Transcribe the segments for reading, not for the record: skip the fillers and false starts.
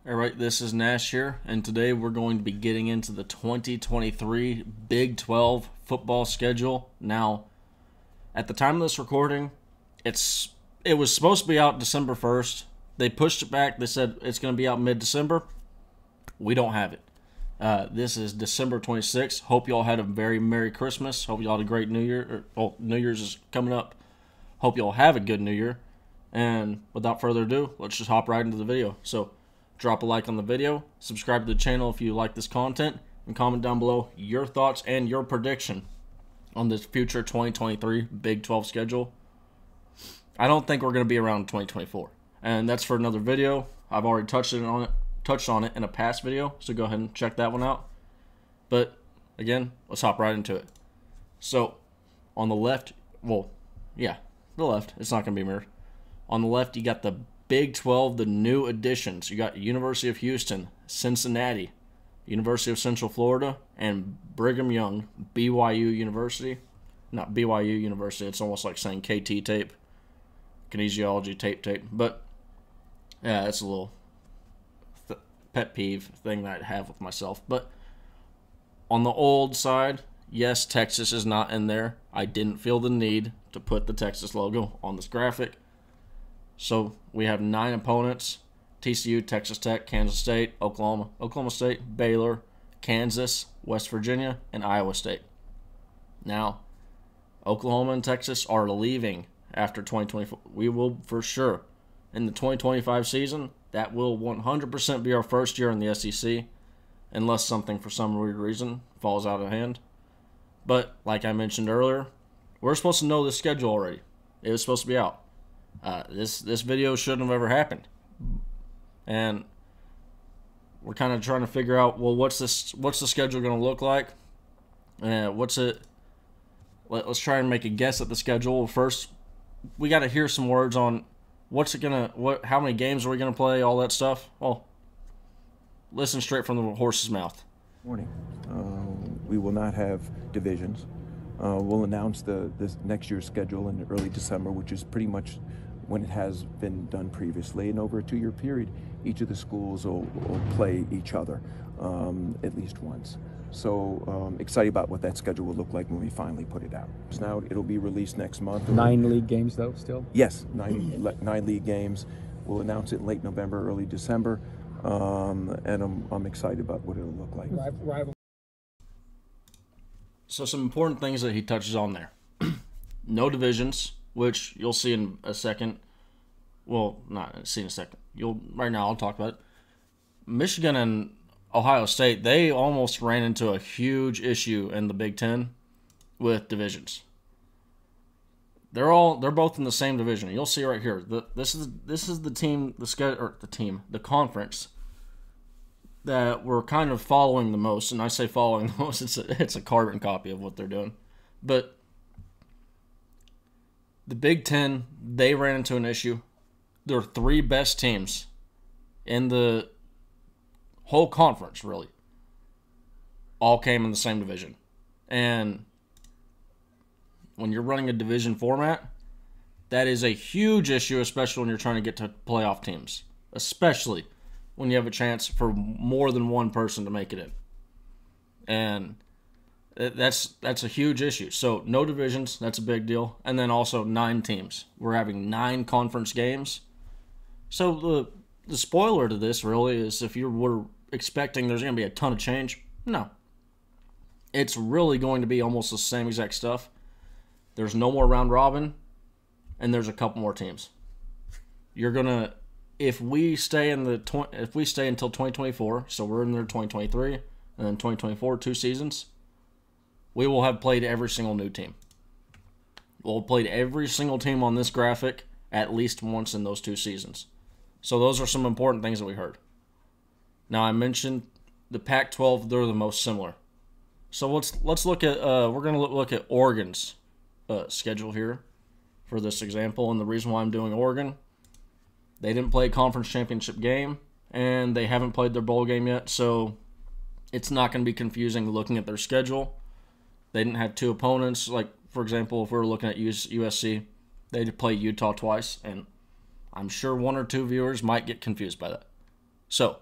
Alright, this is Nash here, and today we're going to be getting into the 2023 Big 12 football schedule. Now, at the time of this recording, it was supposed to be out December 1st. They pushed it back. They said it's going to be out mid-December. We don't have it. This is December 26th. Hope y'all had a very Merry Christmas. Hope y'all had a great New Year. New Year's is coming up. Hope y'all have a good New Year. And without further ado, let's just hop right into the video. So, drop a like on the video, subscribe to the channel if you like this content, and comment down below your thoughts and your prediction on this future 2023 Big 12 schedule. I don't think we're going to be around 2024, and that's for another video. I've already touched on it in a past video, so go ahead and check that one out. But again, let's hop right into it. So on the left, the left, it's not going to be mirrored. On the left, you got the Big 12, the new additions. You got University of Houston, Cincinnati, University of Central Florida, and Brigham Young, BYU University. Not BYU University, it's almost like saying KT tape, kinesiology tape. But, yeah, that's a little pet peeve thing that I have with myself. But on the old side, yes, Texas is not in there. I didn't feel the need to put the Texas logo on this graphic. So we have 9 opponents: TCU, Texas Tech, Kansas State, Oklahoma State, Baylor, Kansas, West Virginia, and Iowa State. Now, Oklahoma and Texas are leaving after 2024. We will for sure. In the 2025 season, that will 100% be our first year in the SEC, unless something for some weird reason falls out of hand. But, like I mentioned earlier, we're supposed to know the schedule already. It was supposed to be out. This video shouldn't have ever happened, and we're kind of trying to figure out, well, what's the schedule going to look like? Let's try and make a guess at the schedule. First, we got to hear some words on how many games are we gonna play, all that stuff. Well, listen straight from the horse's mouth. Morning. We will not have divisions. We'll announce this next year's schedule in early December, which is pretty much when it has been done previously. And over a 2-year period, each of the schools will play each other at least once. So excited about what that schedule will look like when we finally put it out. So now it'll be released next month. 9 league games, though, still? Yes, 9 league games. We'll announce it in late November, early December. And I'm excited about what it'll look like. So some important things that he touches on there. No divisions, which you'll see in a second. Well, not see in a second. Right now I'll talk about it. Michigan and Ohio State, they almost ran into a huge issue in the Big Ten with divisions. They're both in the same division. You'll see right here. This is the team, the conference that we're kind of following the most. And I say following the most, it's a carbon copy of what they're doing. But the Big Ten, they ran into an issue. Their 3 best teams in the whole conference, really, all came in the same division. And when you're running a division format, that is a huge issue, especially when you're trying to get to playoff teams, especially when you have a chance for more than one person to make it in. And that's a huge issue. So no divisions, that's a big deal. And then also 9 teams. We're having 9 conference games. So the spoiler to this really is, if you were expecting there's going to be a ton of change, no. It's really going to be almost the same exact stuff. There's no more round robin, and there's a couple more teams. You're gonna, if we stay until 2024, so we're in there 2023 and then 2024, 2 seasons, we will have played every single new team. We'll have played every single team on this graphic at least once in those 2 seasons. So those are some important things that we heard. Now, I mentioned the Pac-12; they're the most similar. So let's look at we're gonna look at Oregon's schedule here for this example. And the reason why I'm doing Oregon, they didn't play a conference championship game, and they haven't played their bowl game yet, so it's not going to be confusing looking at their schedule. They didn't have 2 opponents. Like, for example, if we were looking at USC, they did play Utah twice, and I'm sure 1 or 2 viewers might get confused by that. So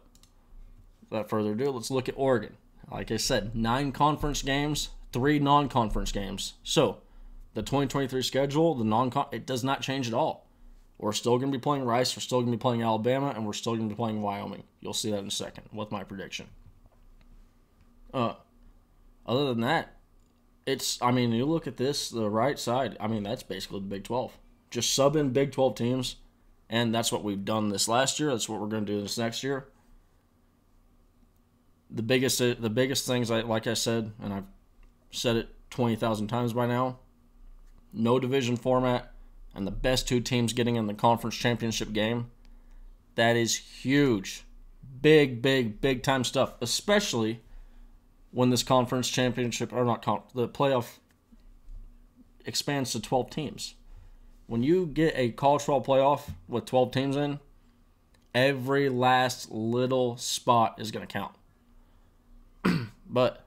without further ado, let's look at Oregon. Like I said, 9 conference games, 3 non-conference games. So, the 2023 schedule, it does not change at all. We're still going to be playing Rice, we're still going to be playing Alabama, and we're still going to be playing Wyoming. You'll see that in a second with my prediction. Other than that, you look at this, the right side, that's basically the Big 12. Just sub in Big 12 teams, and that's what we've done this last year. That's what we're going to do this next year. The biggest things, like I said, and I've said it 20,000 times by now, no division format, and the best 2 teams getting in the conference championship game. That is huge. Big, big, big time stuff, especially when this conference championship, the playoff expands to 12 teams. When you get a college football playoff with 12 teams in, every last little spot is going to count. But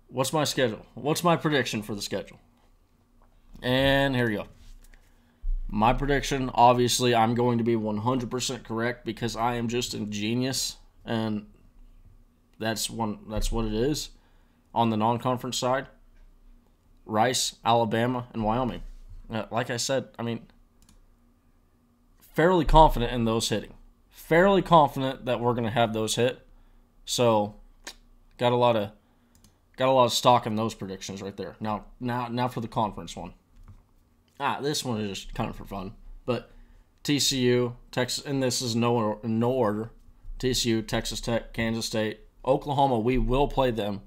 what's my schedule? What's my prediction for the schedule? And here we go. My prediction, obviously, I'm going to be 100% correct because I am just a genius, and that's what it is. On the non-conference side, Rice, Alabama, and Wyoming. Like I said, fairly confident in those hitting. Fairly confident that we're going to have those hit. So, got a lot of stock in those predictions right there. Now for the conference one. This one is just kind of for fun. But TCU, Texas, and this is no order. TCU, Texas Tech, Kansas State, Oklahoma, we will play them.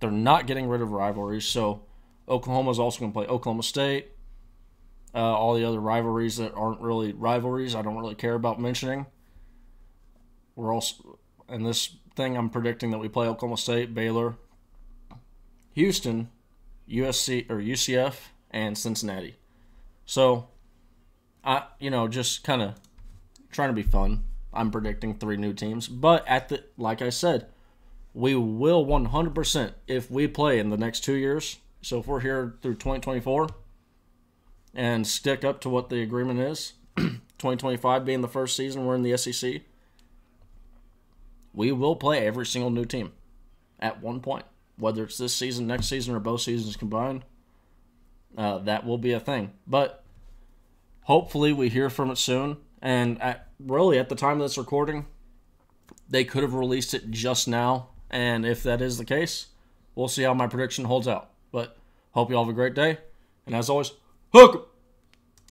They're not getting rid of rivalries, so Oklahoma's also going to play Oklahoma State. All the other rivalries that aren't really rivalries, I don't really care about mentioning. We're also, in this thing, I'm predicting that we play Oklahoma State, Baylor, Houston, UCF, and Cincinnati. So, just kind of trying to be fun. I'm predicting 3 new teams, but like I said, we will 100% if we play in the next 2 years. So if we're here through 2024 and stick up to what the agreement is, 2025 being the first season we're in the SEC, we will play every single new team at one point. Whether it's this season, next season, or both seasons combined, that will be a thing. But hopefully we hear from it soon. And at the time of this recording, they could have released it just now. And if that is the case, we'll see how my prediction holds out. But hope you all have a great day. And as always, hook 'em!